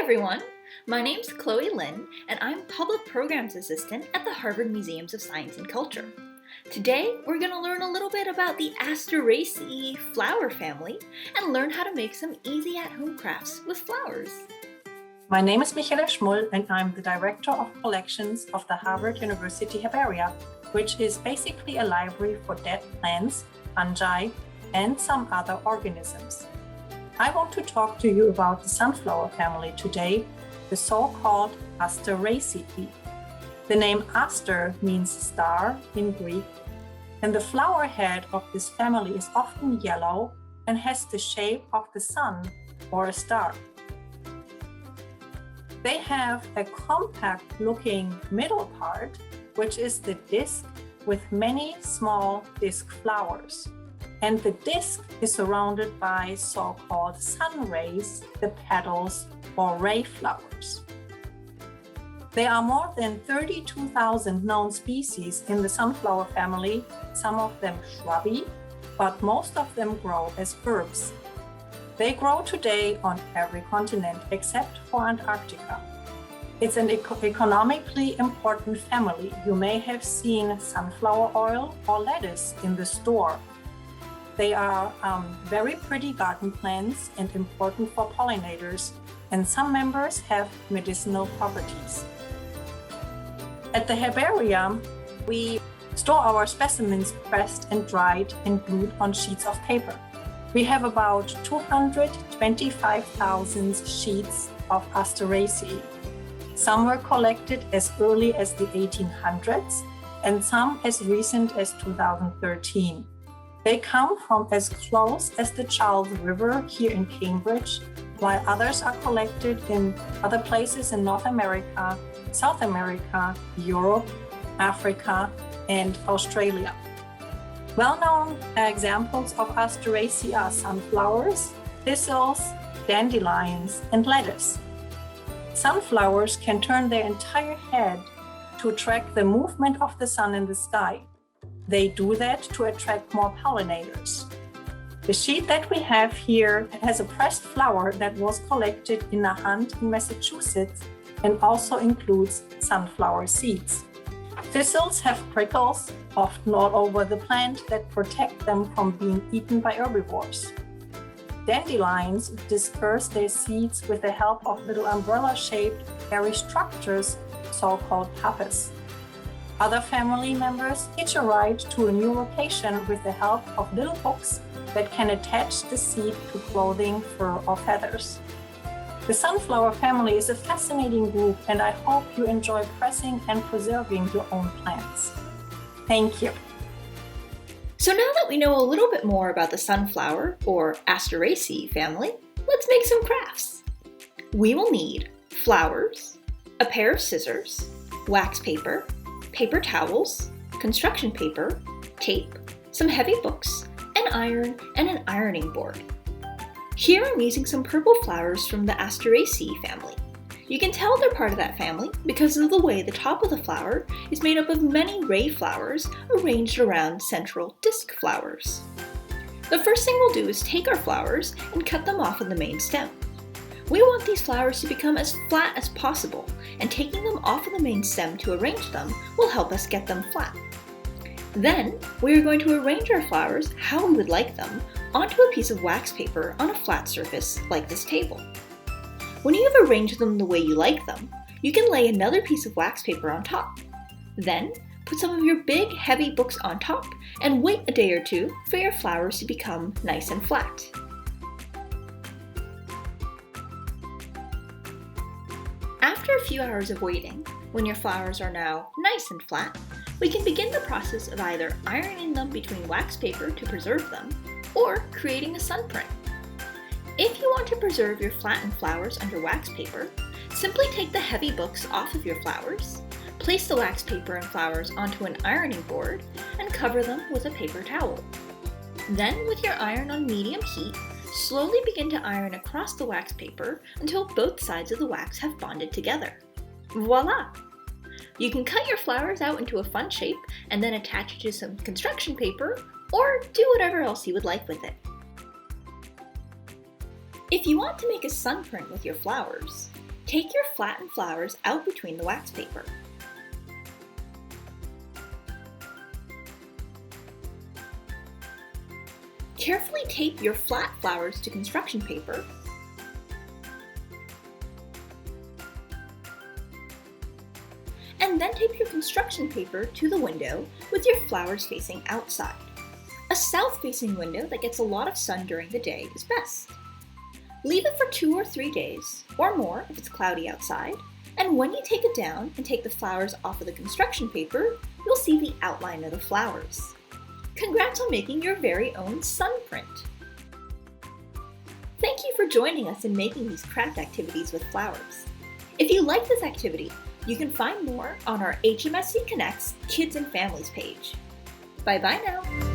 everyone! My name's Chloe Lynn, and I'm Public Programs Assistant at the Harvard Museums of Science and Culture. Today, we're going to learn a little bit about the Asteraceae flower family and learn how to make some easy at-home crafts with flowers. My name is Michaela Schmull, and I'm the Director of Collections of the Harvard University Herbaria, which is basically a library for dead plants, fungi, and some other organisms. I want to talk to you about the sunflower family today, the so-called Asteraceae. The name Aster means star in Greek, and the flower head of this family is often yellow and has the shape of the sun or a star. They have a compact-looking middle part, which is the disc with many small disc flowers. And the disc is surrounded by so-called sun rays, the petals or ray flowers. There are more than 32,000 known species in the sunflower family, some of them shrubby, but most of them grow as herbs. They grow today on every continent except for Antarctica. It's an economically important family. You may have seen sunflower oil or lettuce in the store. They are very pretty garden plants and important for pollinators, and some members have medicinal properties. At the herbarium, we store our specimens pressed and dried and glued on sheets of paper. We have about 225,000 sheets of Asteraceae. Some were collected as early as the 1800s and some as recent as 2013. They come from as close as the Charles River here in Cambridge, while others are collected in other places in North America, South America, Europe, Africa, and Australia. Well-known examples of Asteraceae are sunflowers, thistles, dandelions, and lettuce. Sunflowers can turn their entire head to track the movement of the sun in the sky. They do that to attract more pollinators. The sheet that we have here has a pressed flower that was collected in a hunt in Massachusetts and also includes sunflower seeds. Thistles have prickles, often all over the plant, that protect them from being eaten by herbivores. Dandelions disperse their seeds with the help of little umbrella-shaped hairy structures, so-called pappus. Other family members hitch a ride to a new location with the help of little hooks that can attach the seed to clothing, fur, or feathers. The sunflower family is a fascinating group, and I hope you enjoy pressing and preserving your own plants. Thank you. So now that we know a little bit more about the sunflower or Asteraceae family, let's make some crafts. We will need flowers, a pair of scissors, wax paper, paper towels, construction paper, tape, some heavy books, an iron, and an ironing board. Here I'm using some purple flowers from the Asteraceae family. You can tell they're part of that family because of the way the top of the flower is made up of many ray flowers arranged around central disc flowers. The first thing we'll do is take our flowers and cut them off of the main stem. We want these flowers to become as flat as possible, and taking them off of the main stem to arrange them will help us get them flat. Then, we are going to arrange our flowers how we would like them onto a piece of wax paper on a flat surface like this table. When you have arranged them the way you like them, you can lay another piece of wax paper on top. Then, put some of your big, heavy books on top and wait a day or two for your flowers to become nice and flat. After a few hours of waiting, when your flowers are now nice and flat, we can begin the process of either ironing them between wax paper to preserve them, or creating a sun print. If you want to preserve your flattened flowers under wax paper, simply take the heavy books off of your flowers, place the wax paper and flowers onto an ironing board, and cover them with a paper towel. Then, with your iron on medium heat, slowly begin to iron across the wax paper until both sides of the wax have bonded together. Voila! You can cut your flowers out into a fun shape and then attach it to some construction paper, or do whatever else you would like with it. If you want to make a sun print with your flowers, Take your flattened flowers out between the wax paper. Carefully tape your flat flowers to construction paper. And then tape your construction paper to the window with your flowers facing outside. A south-facing window that gets a lot of sun during the day is best. Leave it for 2 or 3 days, or more if it's cloudy outside, and when you take it down and take the flowers off of the construction paper, you'll see the outline of the flowers. Congrats on making your very own sun print! Thank you for joining us in making these craft activities with flowers. If you like this activity, you can find more on our HMSC Connects Kids and Families page. Bye-bye now!